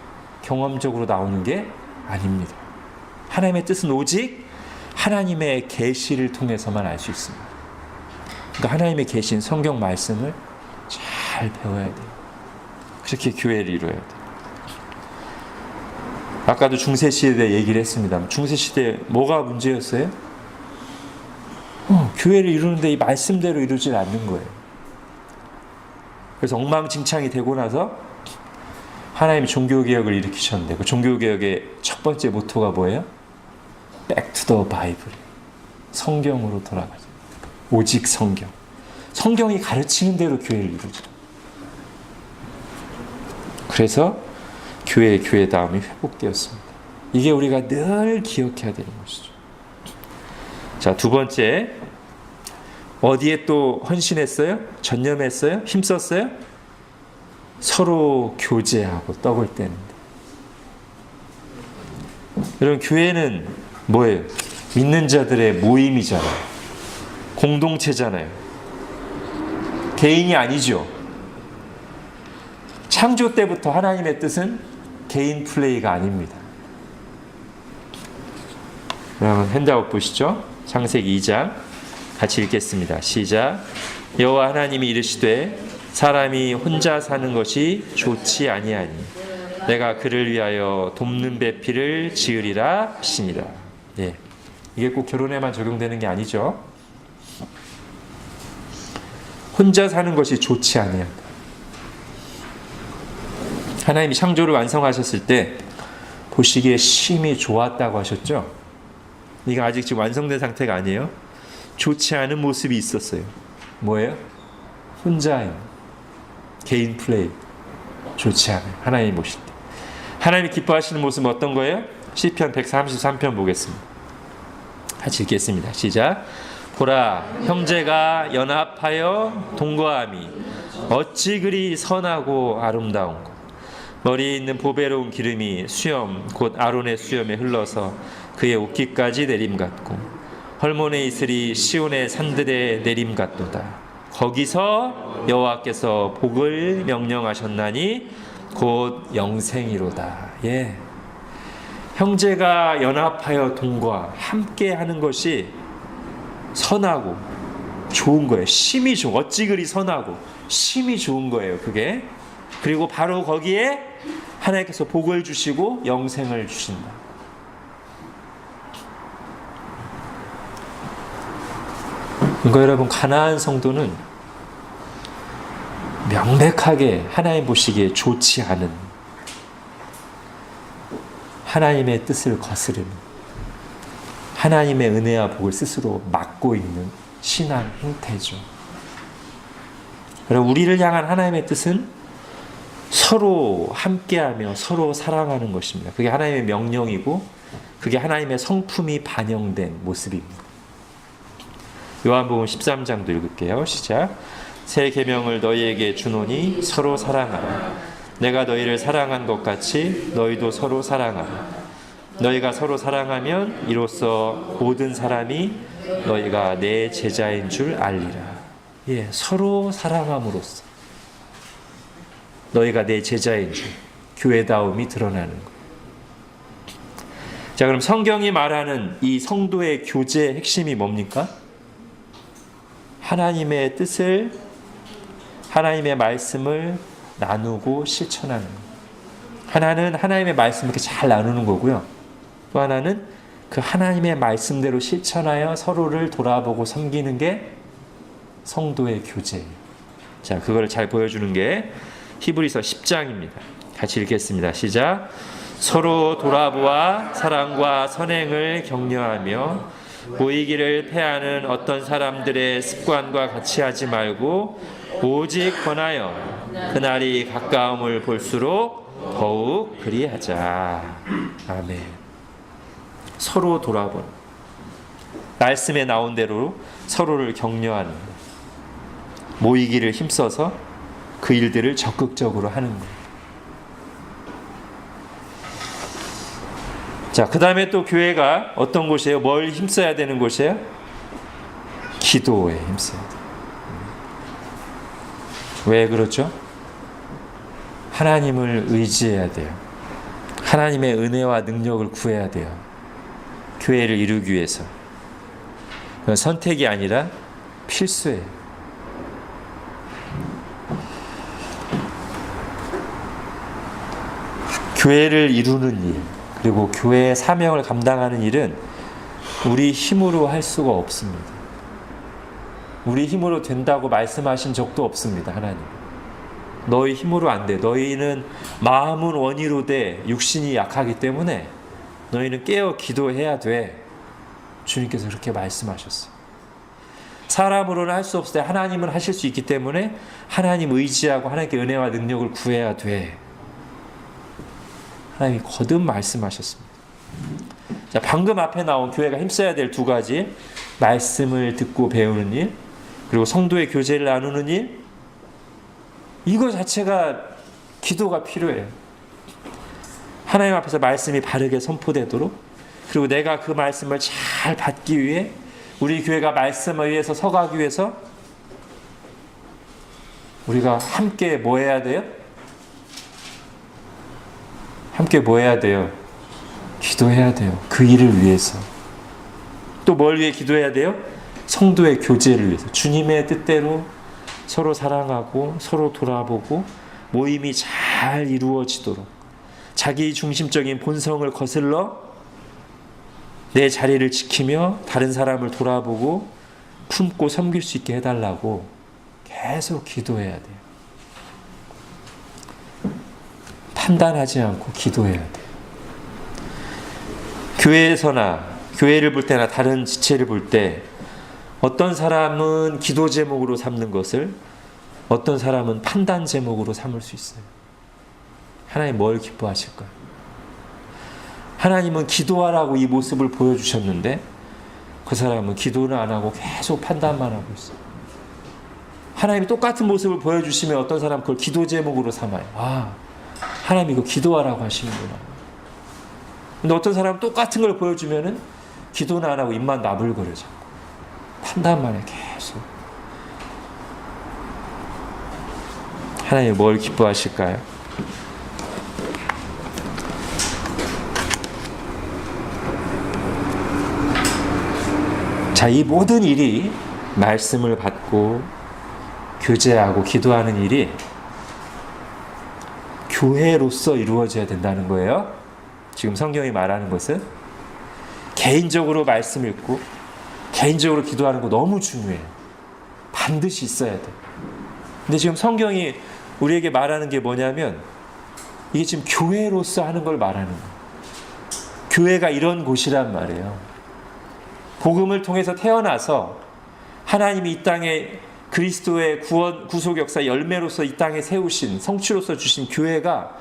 경험적으로 나오는 게 아닙니다. 하나님의 뜻은 오직 하나님의 계시를 통해서만 알 수 있습니다. 그러니까 하나님의 계신 성경 말씀을 잘 배워야 돼요. 그렇게 교회를 이루어야 돼요. 아까도 중세시대에 얘기를 했습니다. 중세시대에 뭐가 문제였어요? 교회를 이루는데 이 말씀대로 이루질 않는 거예요. 그래서 엉망진창이 되고 나서 하나님이 종교개혁을 일으키셨는데 그 종교개혁의 첫 번째 모토가 뭐예요? Back to the Bible. 성경으로 돌아가죠. 오직 성경. 성경이 가르치는 대로 교회를 이루죠. 그래서 교회다움이 회복되었습니다. 이게 우리가 늘 기억해야 되는 것이죠. 자, 두 번째, 어디에 또 헌신했어요? 전념했어요? 힘썼어요? 서로 교제하고 떡을 떼는데. 여러분, 교회는 뭐예요? 믿는 자들의 모임이잖아요. 공동체잖아요. 개인이 아니죠. 창조 때부터 하나님의 뜻은 개인 플레이가 아닙니다. 여러분, 핸드아웃 보시죠. 창세기 2장 같이 읽겠습니다. 시작. 여호와 하나님이 이르시되 사람이 혼자 사는 것이 좋지 아니하니 내가 그를 위하여 돕는 배필을 지으리라 하시니라. 예. 이게 꼭 결혼에만 적용되는 게 아니죠. 혼자 사는 것이 좋지 아니하다. 하나님이 창조를 완성하셨을 때 보시기에 심히 좋았다고 하셨죠. 이거 아직 지금 완성된 상태가 아니에요. 좋지 않은 모습이 있었어요. 뭐예요? 혼자예요. 개인 플레이. 좋지 않아요. 하나님 보실 때. 하나님이 기뻐하시는 모습은 어떤 거예요? 시편 133편 보겠습니다. 같이 읽겠습니다. 시작. 보라, 형제가 연합하여 동거함이 어찌 그리 선하고 아름다운고. 머리에 있는 보배로운 기름이 수염 곧 아론의 수염에 흘러서 그의 옷깃까지 내림 같고 헐몬의 이슬이 시온의 산들에 내림 같도다. 거기서 여호와께서 복을 명령하셨나니 곧 영생이로다. 예. 형제가 연합하여 동거하 함께 하는 것이 선하고 좋은 거예요. 심히 좋은, 어찌 그리 선하고 심히 좋은 거예요. 그게. 그리고 바로 거기에 하나님께서 복을 주시고 영생을 주신다. 그러니까 여러분, 가나안 성도는 명백하게 하나님 보시기에 좋지 않은 하나님의 뜻을 거스르는 하나님의 은혜와 복을 스스로 막고 있는 신앙 행태죠. 그럼 우리를 향한 하나님의 뜻은 서로 함께하며 서로 사랑하는 것입니다. 그게 하나님의 명령이고 그게 하나님의 성품이 반영된 모습입니다. 요한복음 13장도 읽을게요. 시작. 새 계명을 너희에게 주노니 서로 사랑하라. 내가 너희를 사랑한 것 같이 너희도 서로 사랑하라. 너희가 서로 사랑하면 이로써 모든 사람이 너희가 내 제자인 줄 알리라. 예, 서로 사랑함으로써. 너희가 내 제자인 줄 교회다움이 드러나는 거예요. 자, 그럼 성경이 말하는 이 성도의 교제의 핵심이 뭡니까? 하나님의 뜻을, 하나님의 말씀을 나누고 실천하는 거예요. 하나는 하나님의 말씀을 이렇게 잘 나누는 거고요. 또 하나는 그 하나님의 말씀대로 실천하여 서로를 돌아보고 섬기는 게 성도의 교제예요. 자, 그걸 잘 보여주는 게 히브리서 10장입니다. 같이 읽겠습니다. 시작. 서로 돌아보아 사랑과 선행을 격려하며 모이기를 패하는 어떤 사람들의 습관과 같이 하지 말고 오직 권하여 그날이 가까움을 볼수록 더욱 그리하자. 아멘. 서로 돌아보는, 말씀에 나온 대로 서로를 격려하는, 모이기를 힘써서 그 일들을 적극적으로 하는 거예요. 자, 그 다음에 또 교회가 어떤 곳이에요? 뭘 힘써야 되는 곳이에요? 기도에 힘써야 돼요. 왜 그렇죠? 하나님을 의지해야 돼요. 하나님의 은혜와 능력을 구해야 돼요. 교회를 이루기 위해서. 선택이 아니라 필수예요. 교회를 이루는 일, 그리고 교회의 사명을 감당하는 일은 우리 힘으로 할 수가 없습니다. 우리 힘으로 된다고 말씀하신 적도 없습니다. 하나님. 너희 힘으로 안 돼. 너희는 마음은 원이로 돼. 육신이 약하기 때문에 너희는 깨어 기도해야 돼. 주님께서 그렇게 말씀하셨어요. 사람으로는 할 수 없을 때 하나님은 하실 수 있기 때문에 하나님 의지하고 하나님께 은혜와 능력을 구해야 돼. 하나님이 거듭 말씀하셨습니다. 자, 방금 앞에 나온 교회가 힘써야 될 두 가지, 말씀을 듣고 배우는 일, 그리고 성도의 교제를 나누는 일, 이거 자체가 기도가 필요해요. 하나님 앞에서 말씀이 바르게 선포되도록, 그리고 내가 그 말씀을 잘 받기 위해, 우리 교회가 말씀을 위해서 서가기 위해서 우리가 함께 뭐 해야 돼요? 함께 뭐 해야 돼요? 기도해야 돼요. 그 일을 위해서. 또 뭘 위해 기도해야 돼요? 성도의 교제를 위해서. 주님의 뜻대로 서로 사랑하고 서로 돌아보고 모임이 잘 이루어지도록, 자기 중심적인 본성을 거슬러 내 자리를 지키며 다른 사람을 돌아보고 품고 섬길 수 있게 해달라고 계속 기도해야 돼요. 판단하지 않고 기도해야 돼요. 교회에서나 교회를 볼 때나 다른 지체를 볼 때 어떤 사람은 기도 제목으로 삼는 것을 어떤 사람은 판단 제목으로 삼을 수 있어요. 하나님 뭘 기뻐하실까요? 하나님은 기도하라고 이 모습을 보여주셨는데 그 사람은 기도는 안 하고 계속 판단만 하고 있어요. 하나님이 똑같은 모습을 보여주시면 어떤 사람은 그걸 기도 제목으로 삼아요. 아, 하나님 이거 기도하라고 하시는구나. 근데 어떤 사람은 똑같은 걸 보여주면은 기도는 안 하고 입만 나불거려져. 판단만 해 계속. 하나님 뭘 기뻐하실까요? 자, 이 모든 일이, 말씀을 받고 교제하고 기도하는 일이 교회로서 이루어져야 된다는 거예요. 지금 성경이 말하는 것은 개인적으로 말씀 읽고 개인적으로 기도하는 거 너무 중요해요. 반드시 있어야 돼. 근데 지금 성경이 우리에게 말하는 게 뭐냐면 이게 지금 교회로서 하는 걸 말하는 거예요. 교회가 이런 곳이란 말이에요. 복음을 통해서 태어나서 하나님이 이 땅에 그리스도의 구원, 구속 역사 열매로서 이 땅에 세우신, 성취로서 주신 교회가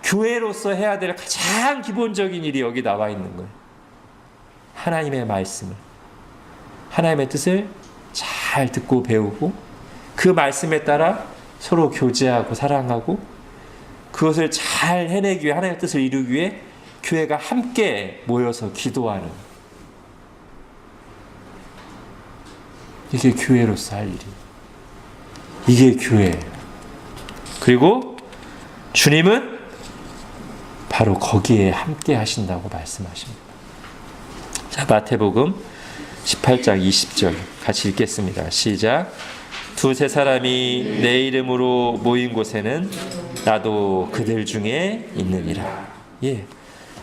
교회로서 해야 될 가장 기본적인 일이 여기 나와 있는 거예요. 하나님의 말씀을, 하나님의 뜻을 잘 듣고 배우고 그 말씀에 따라 서로 교제하고 사랑하고 그것을 잘 해내기 위해, 하나님의 뜻을 이루기 위해 교회가 함께 모여서 기도하는, 이게 교회로서 할 일이에요. 이게 교회예요. 그리고 주님은 바로 거기에 함께 하신다고 말씀하십니다. 자, 마태복음 18장 20절 같이 읽겠습니다. 시작. 두세 사람이 내 이름으로 모인 곳에는 나도 그들 중에 있느니라. 예,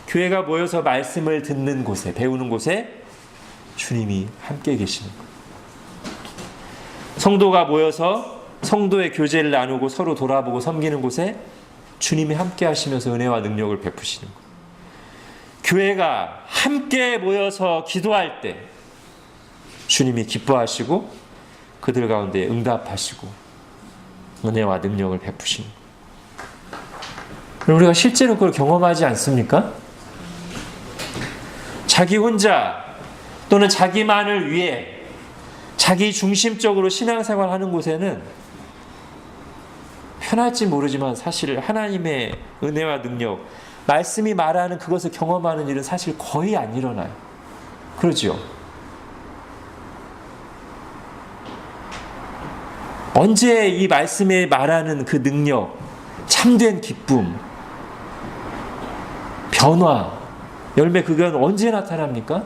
교회가 모여서 말씀을 듣는 곳에, 배우는 곳에 주님이 함께 계시는 거예요. 성도가 모여서 성도의 교제를 나누고 서로 돌아보고 섬기는 곳에 주님이 함께 하시면서 은혜와 능력을 베푸시는 거예요. 교회가 함께 모여서 기도할 때 주님이 기뻐하시고 그들 가운데 응답하시고 은혜와 능력을 베푸시는 거예요. 우리가 실제로 그걸 경험하지 않습니까? 자기 혼자 또는 자기만을 위해 자기 중심적으로 신앙생활하는 곳에는 편할지 모르지만 사실 하나님의 은혜와 능력, 말씀이 말하는 그것을 경험하는 일은 사실 거의 안 일어나요. 그러죠? 언제 이 말씀에 말하는 그 능력, 참된 기쁨, 변화, 열매, 그건 언제 나타납니까?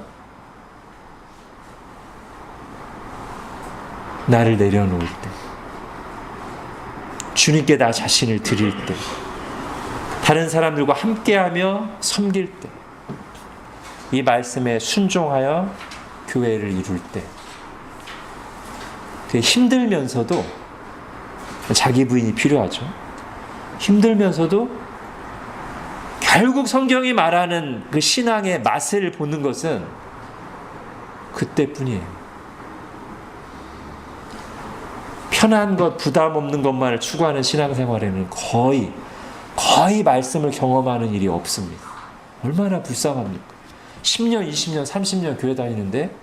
나를 내려놓을 때, 주님께 나 자신을 드릴 때, 다른 사람들과 함께하며 섬길 때, 이 말씀에 순종하여 교회를 이룰 때, 힘들면서도 자기 부인이 필요하죠. 힘들면서도 결국 성경이 말하는 그 신앙의 맛을 보는 것은 그때뿐이에요. 편한 것, 부담 없는 것만을 추구하는 신앙생활에는 거의 말씀을 경험하는 일이 없습니다. 얼마나 불쌍합니까? 10년, 20년, 30년 교회 다니는데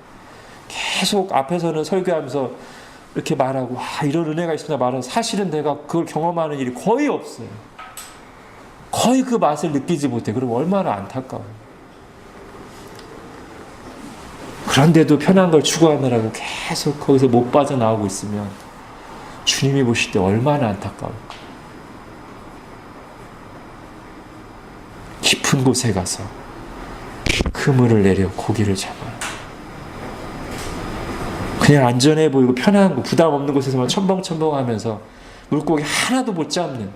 계속 앞에서는 설교하면서 이렇게 말하고 이런 은혜가 있습니다 말하는, 사실은 내가 그걸 경험하는 일이 거의 없어요. 거의 그 맛을 느끼지 못해. 그럼 얼마나 안타까워요. 그런데도 편한 걸 추구하느라고 계속 거기서 못 빠져나오고 있으면 주님이 보실 때 얼마나 안타까울까. 깊은 곳에 가서 그물을 내려 고기를 잡아요. 그냥 안전해 보이고 편한 곳, 부담 없는 곳에서만 첨벙첨벙하면서 물고기 하나도 못 잡는,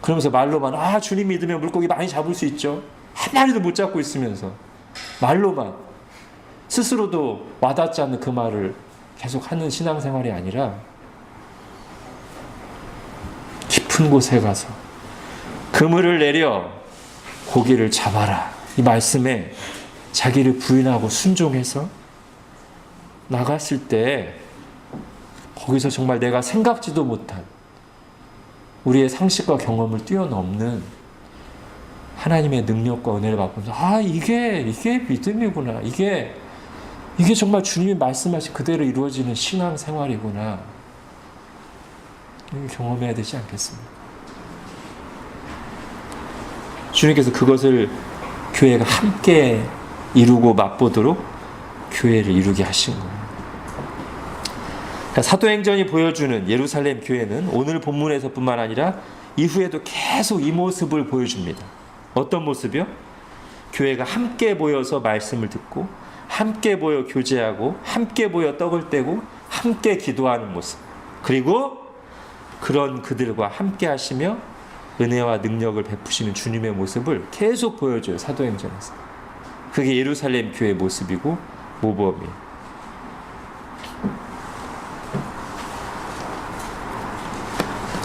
그러면서 말로만 주님 믿으면 물고기 많이 잡을 수 있죠. 한 마리도 못 잡고 있으면서 말로만, 스스로도 와닿지 않는 그 말을 계속 하는 신앙생활이 아니라 깊은 곳에 가서 그물을 내려 고기를 잡아라, 이 말씀에 자기를 부인하고 순종해서 나갔을 때 거기서 정말 내가 생각지도 못한 우리의 상식과 경험을 뛰어넘는 하나님의 능력과 은혜를 받으면서 이게 믿음이구나, 이게 정말 주님이 말씀하신 그대로 이루어지는 신앙생활이구나, 이걸 경험해야 되지 않겠습니까? 주님께서 그것을 교회가 함께 이루고 맛보도록 교회를 이루게 하신 거예요. 사도행전이 보여주는 예루살렘 교회는 오늘 본문에서뿐만 아니라 이후에도 계속 이 모습을 보여줍니다. 어떤 모습이요? 교회가 함께 모여서 말씀을 듣고, 함께 모여 교제하고, 함께 모여 떡을 떼고, 함께 기도하는 모습. 그리고 그런 그들과 함께 하시며 은혜와 능력을 베푸시는 주님의 모습을 계속 보여줘요. 사도행전에서. 그게 예루살렘 교회의 모습이고 모범이에요.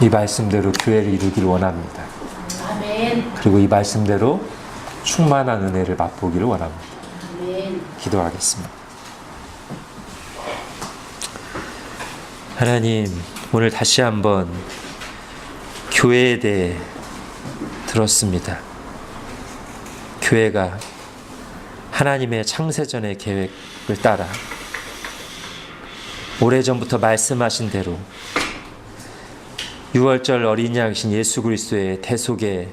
이 말씀대로 교회를 이루기를 원합니다. 아멘. 그리고 이 말씀대로 충만한 은혜를 맛보기를 원합니다. 아멘. 기도하겠습니다. 하나님, 오늘 다시 한번 교회에 대해 들었습니다. 교회가 하나님의 창세전의 계획을 따라 오래전부터 말씀하신 대로 6월절 어린 양이신 예수 그리스도의 대속의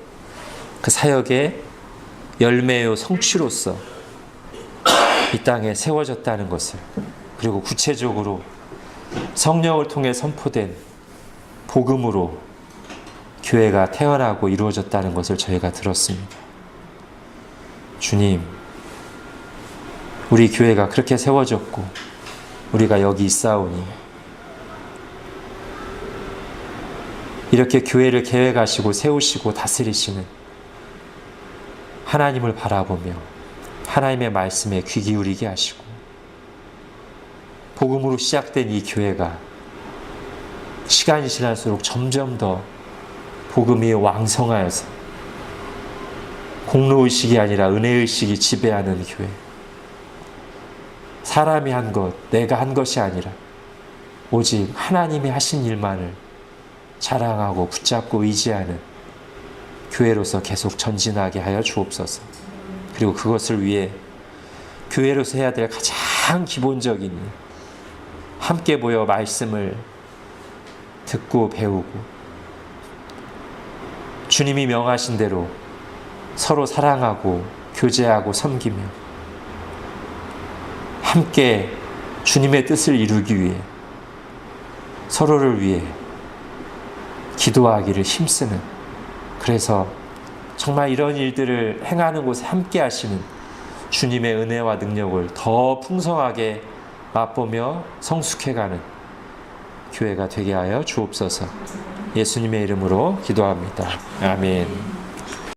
그 사역의 열매요 성취로서 이 땅에 세워졌다는 것을, 그리고 구체적으로 성령을 통해 선포된 복음으로 교회가 태어나고 이루어졌다는 것을 저희가 들었습니다. 주님, 우리 교회가 그렇게 세워졌고 우리가 여기 있사오니 이렇게 교회를 계획하시고 세우시고 다스리시는 하나님을 바라보며 하나님의 말씀에 귀 기울이게 하시고 복음으로 시작된 이 교회가 시간이 지날수록 점점 더 복음이 왕성하여서 공로의식이 아니라 은혜의식이 지배하는 교회, 사람이 한 것, 내가 한 것이 아니라 오직 하나님이 하신 일만을 자랑하고 붙잡고 의지하는 교회로서 계속 전진하게 하여 주옵소서. 그리고 그것을 위해 교회로서 해야 될 가장 기본적인 함께 모여 말씀을 듣고 배우고 주님이 명하신 대로 서로 사랑하고 교제하고 섬기며 함께 주님의 뜻을 이루기 위해 서로를 위해 기도하기를 힘쓰는, 그래서 정말 이런 일들을 행하는 곳에 함께 하시는 주님의 은혜와 능력을 더 풍성하게 맛보며 성숙해가는 교회가 되게 하여 주옵소서. 예수님의 이름으로 기도합니다. 아멘.